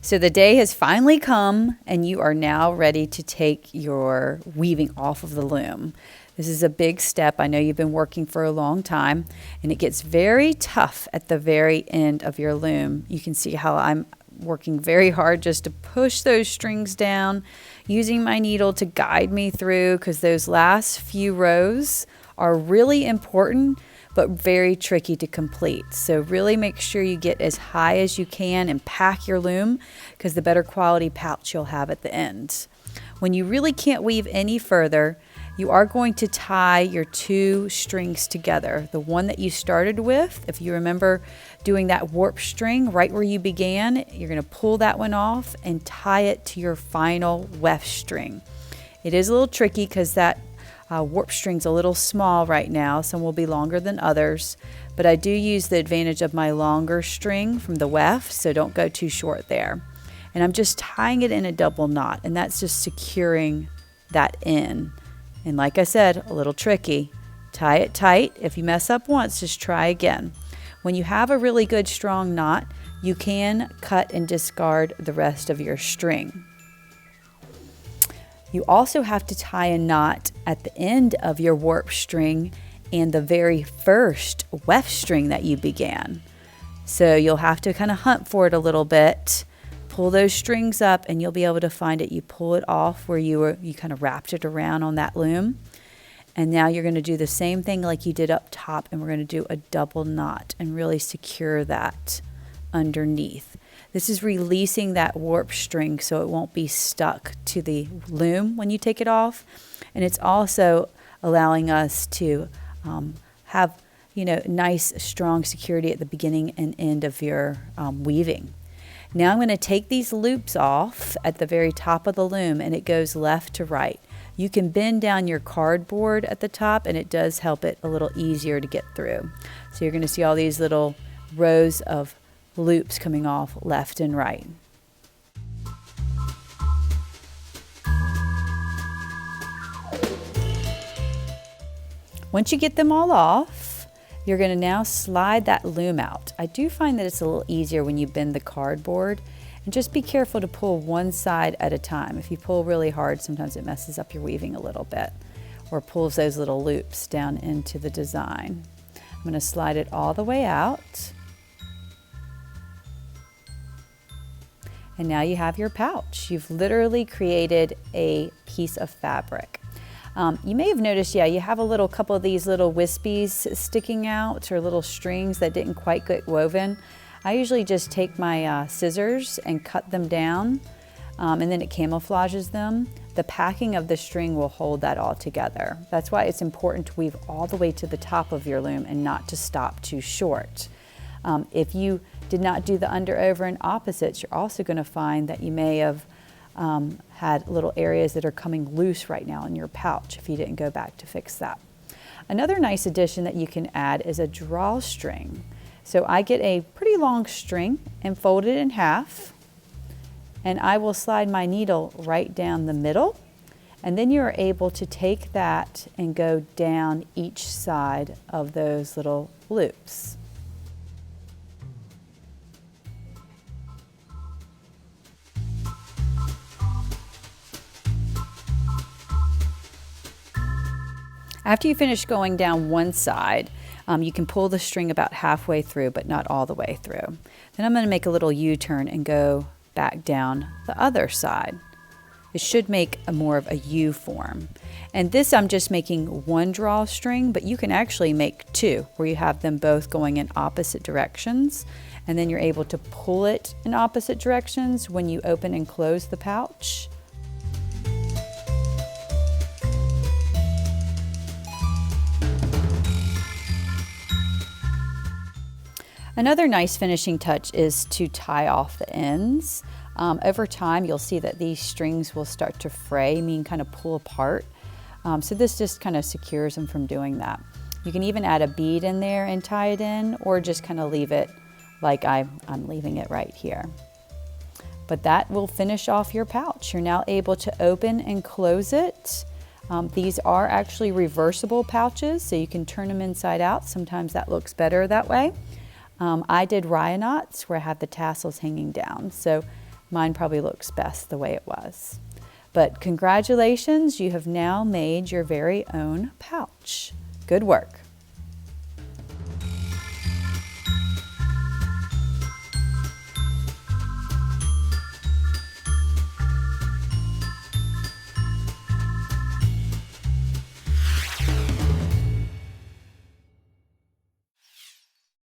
So the day has finally come and you are now ready to take your weaving off of the loom. This is a big step. I know you've been working for a long time and it gets very tough at the very end of your loom. You can see how I'm working very hard just to push those strings down, using my needle to guide me through, because those last few rows are really important but very tricky to complete. So really make sure you get as high as you can and pack your loom, because the better quality pouch you'll have at the end. When you really can't weave any further, you are going to tie your two strings together. The one that you started with, if you remember doing that warp string right where you began, you're going to pull that one off and tie it to your final weft string. It is a little tricky because that warp string's a little small right now. Some will be longer than others, but I do use the advantage of my longer string from the weft, so don't go too short there. And I'm just tying it in a double knot, and that's just securing that in. And like I said, a little tricky. Tie it tight. If you mess up once, just try again. When you have a really good strong knot, you can cut and discard the rest of your string. You also have to tie a knot at the end of your warp string and the very first weft string that you began. So you'll have to kind of hunt for it a little bit, pull those strings up, and you'll be able to find it. You pull it off where you kind of wrapped it around on that loom. And now you're going to do the same thing like you did up top, and we're going to do a double knot and really secure that underneath. This is releasing that warp string so it won't be stuck to the loom when you take it off. And it's also allowing us to have, nice, strong security at the beginning and end of your weaving. Now I'm going to take these loops off at the very top of the loom, and it goes left to right. You can bend down your cardboard at the top, and it does help it a little easier to get through. So you're going to see all these little rows of loops coming off left and right. Once you get them all off, you're going to now slide that loom out. I do find that it's a little easier when you bend the cardboard, and just be careful to pull one side at a time. If you pull really hard, sometimes it messes up your weaving a little bit or pulls those little loops down into the design. I'm going to slide it all the way out. And now you have your pouch. You've literally created a piece of fabric. You may have noticed, you have a couple of these little wispies sticking out, or little strings that didn't quite get woven. I usually just take my scissors and cut them down, and then it camouflages them. The packing of the string will hold that all together. That's why it's important to weave all the way to the top of your loom and not to stop too short. If you did not do the under, over, and opposites, you're also going to find that you may have had little areas that are coming loose right now in your pouch if you didn't go back to fix that. Another nice addition that you can add is a drawstring. So I get a pretty long string and fold it in half, and I will slide my needle right down the middle, and then you're able to take that and go down each side of those little loops. After you finish going down one side, you can pull the string about halfway through, but not all the way through. Then I'm going to make a little U-turn and go back down the other side. It should make more of a U form. And this I'm just making one drawstring, but you can actually make two, where you have them both going in opposite directions. And then you're able to pull it in opposite directions when you open and close the pouch. Another nice finishing touch is to tie off the ends. Over time, you'll see that these strings will start to fray, meaning kind of pull apart. So this just kind of secures them from doing that. You can even add a bead in there and tie it in, or just kind of leave it like I'm leaving it right here. But that will finish off your pouch. You're now able to open and close it. These are actually reversible pouches, so you can turn them inside out. Sometimes that looks better that way. I did raya knots where I have the tassels hanging down. So Mine probably looks best the way it was. But congratulations, you have now made your very own pouch. Good work.